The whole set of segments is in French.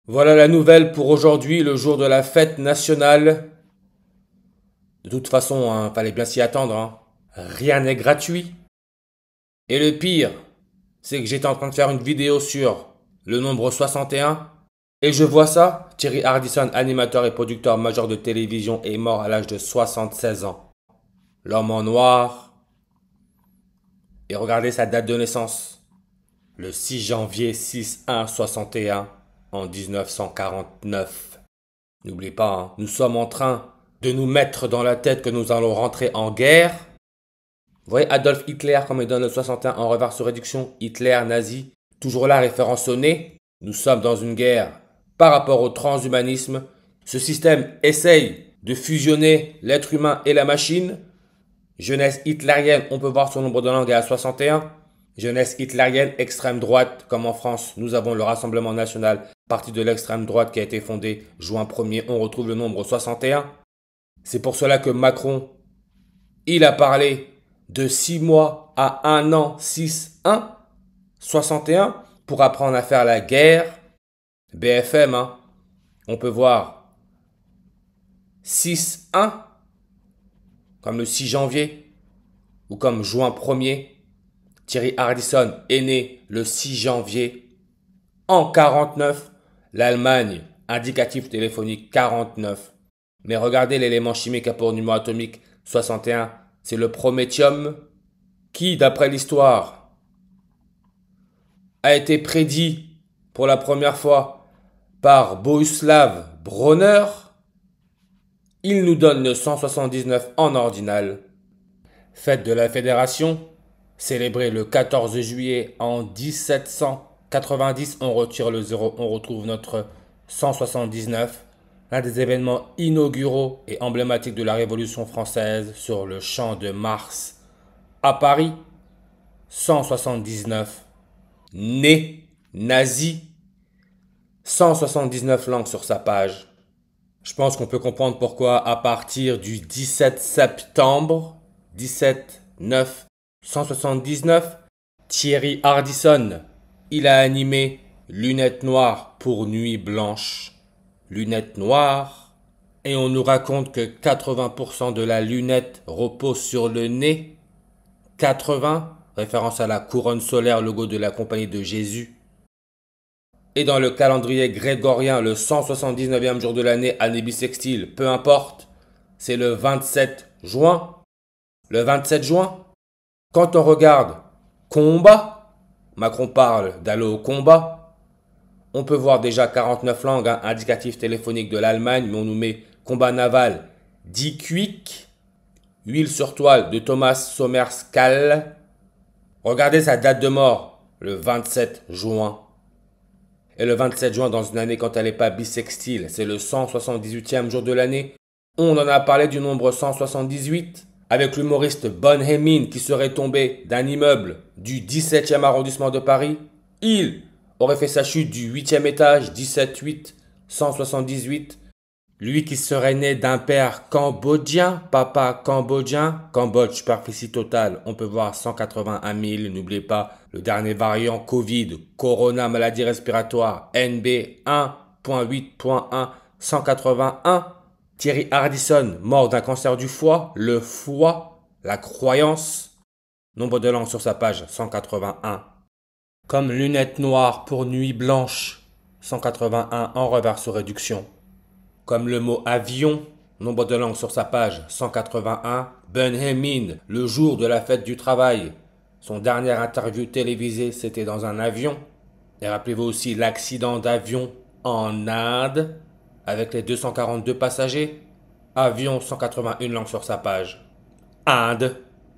Voilà la nouvelle pour aujourd'hui, le jour de la fête nationale. De toute façon, fallait bien s'y attendre, hein. Rien n'est gratuit. Et le pire, c'est que j'étais en train de faire une vidéo sur le nombre 61 et je vois ça. Thierry Ardisson, animateur et producteur majeur de télévision, est mort à l'âge de 76 ans. L'homme en noir. Et regardez sa date de naissance. Le 6 janvier 6/1/61 en 1949. N'oubliez pas, hein, nous sommes en train de nous mettre dans la tête que nous allons rentrer en guerre. Vous voyez Adolf Hitler, comme il donne le 61 en reverse réduction, Hitler, nazi, toujours là, référence au nez. Nous sommes dans une guerre par rapport au transhumanisme. Ce système essaye de fusionner l'être humain et la machine. Jeunesse hitlérienne, on peut voir son nombre de langues à 61. Jeunesse hitlérienne, extrême droite, comme en France, nous avons le Rassemblement national, parti de l'extrême droite qui a été fondé juin 1er, on retrouve le nombre 61. C'est pour cela que Macron, il a parlé de 6 mois à 1 an, 6/1, 61, pour apprendre à faire la guerre. BFM, hein, on peut voir 6/1, comme le 6 janvier, ou comme juin 1er. Thierry Ardisson est né le 6 janvier en 49. L'Allemagne, indicatif téléphonique 49. Mais regardez l'élément chimique à pour numéro atomique 61. C'est le prométhium qui, d'après l'histoire, a été prédit pour la première fois par Bohuslav Bronner. Il nous donne le 179 en ordinal. Fête de la Fédération, célébrée le 14 juillet en 1790, on retire le 0, on retrouve notre 179, l'un des événements inauguraux et emblématiques de la Révolution française sur le champ de Mars à Paris. 179, né nazi, 179 langues sur sa page. Je pense qu'on peut comprendre pourquoi à partir du 17 septembre 17/9 179, Thierry Ardisson, il a animé Lunettes noires pour Nuit blanche. Lunettes noires. Et on nous raconte que 80% de la lunette repose sur le nez. 80, référence à la couronne solaire, logo de la Compagnie de Jésus. Et dans le calendrier grégorien, le 179e jour de l'année, année bissextile, peu importe, c'est le 27 juin. Le 27 juin, quand on regarde combat, Macron parle d'aller au combat, on peut voir déjà 49 langues, hein, indicatif téléphonique de l'Allemagne, mais on nous met combat naval, Die Quick, huile sur toile de Thomas Sommerskal. Regardez sa date de mort, le 27 juin. Et le 27 juin, dans une année quand elle n'est pas bissextile, c'est le 178e jour de l'année. On en a parlé du nombre 178, avec l'humoriste Bon Hemin qui serait tombé d'un immeuble du 17e arrondissement de Paris. Il aurait fait sa chute du 8e étage, 17/8, 178. Lui qui serait né d'un père cambodgien, papa cambodgien, Cambodge, superficie totale, on peut voir 181 000, n'oubliez pas le dernier variant Covid, Corona, maladie respiratoire, NB 1.8.1, 181. Thierry Ardisson, mort d'un cancer du foie, le foie, la croyance. Nombre de langues sur sa page, 181. Comme lunettes noires pour nuit blanche, 181 en reverse réduction. Comme le mot avion, nombre de langues sur sa page, 181. Ben Hemin, le jour de la fête du travail. Son dernière interview télévisée, c'était dans un avion. Et rappelez-vous aussi l'accident d'avion en Inde, avec les 242 passagers. Avion, 181 langues sur sa page. Inde,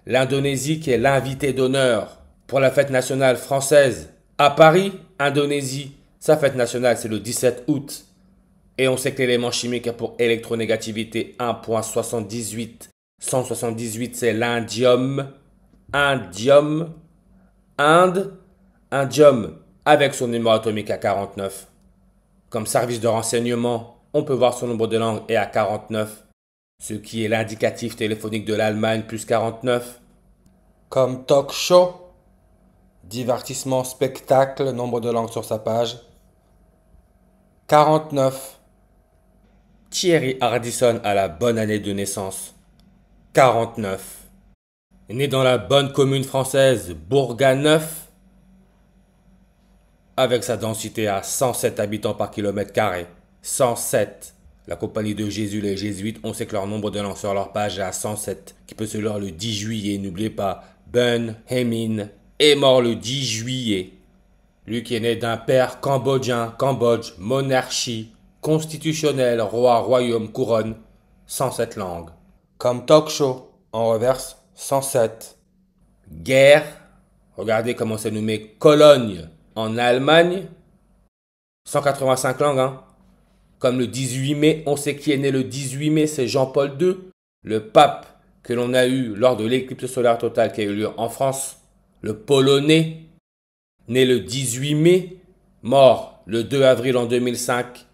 l'Indonésie qui est l'invité d'honneur pour la fête nationale française à Paris. Indonésie, sa fête nationale, c'est le 17 août. Et on sait que l'élément chimique a pour électronégativité 1.78. 178, c'est l'indium. Indium. Inde. Indium avec son numéro atomique à 49. Comme service de renseignement, on peut voir son nombre de langues est à 49. Ce qui est l'indicatif téléphonique de l'Allemagne plus 49. Comme talk show, divertissement, spectacle, nombre de langues sur sa page, 49. Thierry Ardisson a la bonne année de naissance. 49. Né dans la bonne commune française Bourganeuf, avec sa densité à 107 habitants par kilomètre carré. 107. La compagnie de Jésus, les Jésuites, on sait que leur nombre de langues sur leur page est à 107, qui peut se lire le 10 juillet. N'oubliez pas, Ben Hemin est mort le 10 juillet. Lui qui est né d'un père cambodgien, Cambodge, monarchie, constitutionnelle, roi, royaume, couronne, 107 langues. Comme talk show, en reverse, 107. Guerre, regardez comment c'est nommé Cologne en Allemagne, 185 langues, hein. Comme le 18 mai, on sait qui est né le 18 mai, c'est Jean-Paul II, le pape que l'on a eu lors de l'éclipse solaire totale qui a eu lieu en France, le Polonais, né le 18 mai, mort le 2 avril en 2005.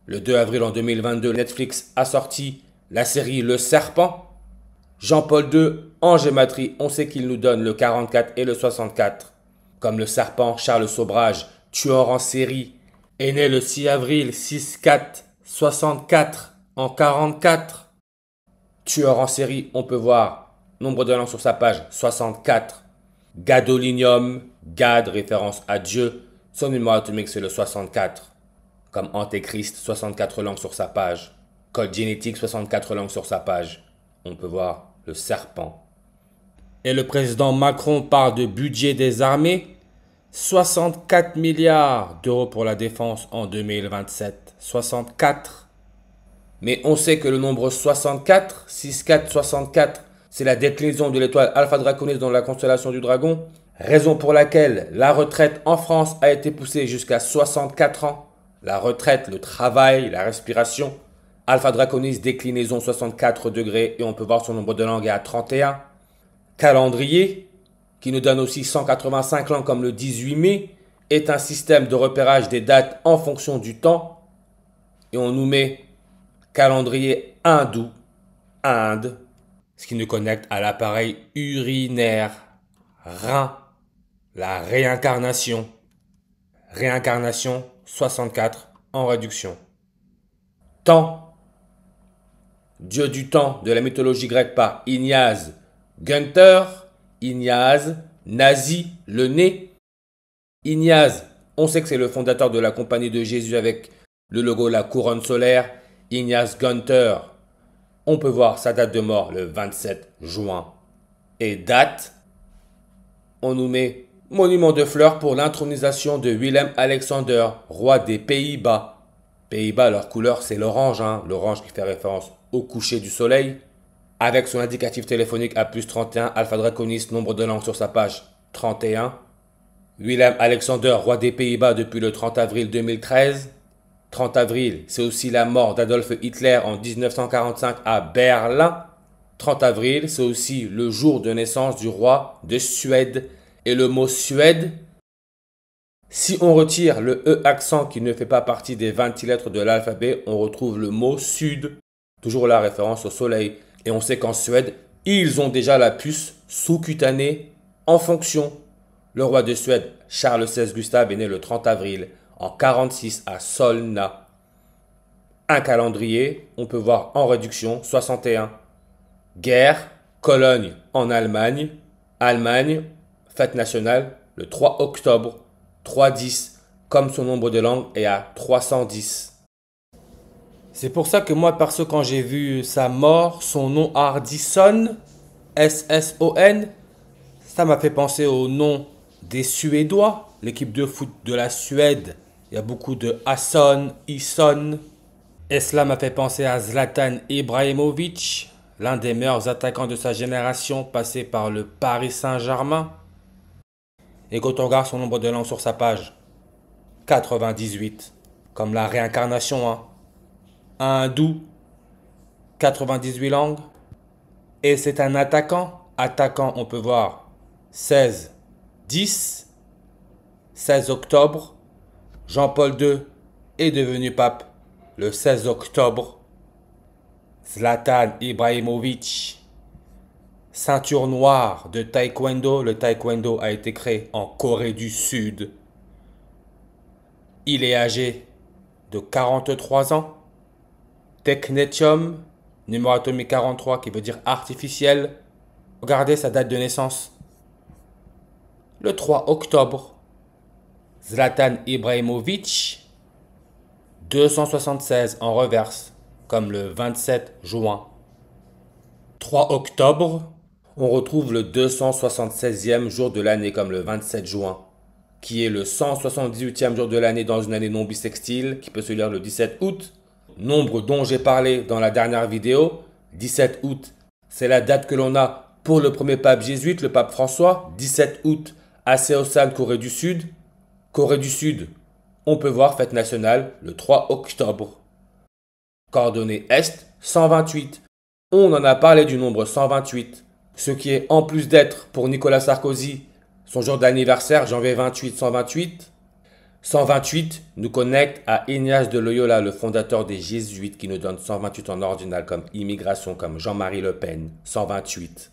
Le 2 avril en 2022, Netflix a sorti la série Le Serpent. Jean-Paul II, en gématrie, on sait qu'il nous donne le 44 et le 64. Comme le serpent, Charles Sobrage, tueur en série, est né le 6 avril 6-4 64 en 44. Tueur en série, on peut voir nombre de langues sur sa page 64. Gadolinium, Gad, référence à Dieu, son numéro atomique c'est le 64. Comme Antéchrist, 64 langues sur sa page. Code génétique, 64 langues sur sa page. On peut voir le serpent. Et le président Macron parle de budget des armées. 64 milliards d'euros pour la défense en 2027. 64. Mais on sait que le nombre 64, 6-4, 64, c'est la déclinaison de l'étoile Alpha Draconis dans la constellation du Dragon. Raison pour laquelle la retraite en France a été poussée jusqu'à 64 ans. La retraite, le travail, la respiration. Alpha Draconis, déclinaison 64 degrés et on peut voir son nombre de langues est à 31. Calendrier, qui nous donne aussi 185 langues comme le 18 mai, est un système de repérage des dates en fonction du temps. Et on nous met calendrier hindou, Inde, ce qui nous connecte à l'appareil urinaire, rein, la réincarnation. Réincarnation 64 en réduction. Temps, dieu du temps de la mythologie grecque par Ignaz Gunther, Ignaz, nazi, le nez. Ignaz, on sait que c'est le fondateur de la compagnie de Jésus avec le logo la couronne solaire. Ignaz Gunther, on peut voir sa date de mort le 27 juin. Et date, on nous met monument de fleurs pour l'intronisation de Willem-Alexander, roi des Pays-Bas. Pays-Bas, leur couleur c'est l'orange, hein, l'orange qui fait référence au coucher du soleil. Avec son indicatif téléphonique à plus 31, Alpha Draconis, nombre de langues sur sa page 31. Willem-Alexander, roi des Pays-Bas depuis le 30 avril 2013. 30 avril, c'est aussi la mort d'Adolf Hitler en 1945 à Berlin. 30 avril, c'est aussi le jour de naissance du roi de Suède. Et le mot Suède, si on retire le E accent qui ne fait pas partie des 26 lettres de l'alphabet, on retrouve le mot Sud, toujours la référence au soleil. Et on sait qu'en Suède, ils ont déjà la puce sous-cutanée en fonction. Le roi de Suède, Charles XVI Gustave, est né le 30 avril en 46 à Solna. Un calendrier, on peut voir en réduction 61. Guerre, Cologne en Allemagne. Allemagne, fête nationale le 3 octobre, 3-10, comme son nombre de langues est à 310. C'est pour ça que moi, perso, quand j'ai vu sa mort, son nom Ardisson, S-S-O-N, ça m'a fait penser au nom des Suédois, l'équipe de foot de la Suède. Il y a beaucoup de Hasson, Isson. Et cela m'a fait penser à Zlatan Ibrahimovic, l'un des meilleurs attaquants de sa génération, passé par le Paris Saint-Germain. Et quand on regarde son nombre de langues sur sa page, 98, comme la réincarnation, hein. Hindou, 98 langues. Et c'est un attaquant. Attaquant, on peut voir 16, 10, 16 octobre. Jean-Paul II est devenu pape le 16 octobre. Zlatan Ibrahimovic, ceinture noire de taekwondo. Le taekwondo a été créé en Corée du Sud. Il est âgé de 43 ans. Technetium, numéro atomique 43 qui veut dire artificiel. Regardez sa date de naissance. Le 3 octobre. Zlatan Ibrahimovic, 276 en reverse, comme le 27 juin. 3 octobre, on retrouve le 276e jour de l'année, comme le 27 juin, qui est le 178e jour de l'année dans une année non bissextile, qui peut se lire le 17 août. Nombre dont j'ai parlé dans la dernière vidéo, 17 août, c'est la date que l'on a pour le premier pape jésuite, le pape François. 17 août, à Seosan, Corée du Sud. Corée du Sud, on peut voir fête nationale le 3 octobre. Coordonnée Est, 128. On en a parlé du nombre 128. Ce qui est, en plus d'être pour Nicolas Sarkozy, son jour d'anniversaire, janvier 28, 128. 128 nous connecte à Ignace de Loyola, le fondateur des Jésuites, qui nous donne 128 en ordinal comme immigration, comme Jean-Marie Le Pen, 128.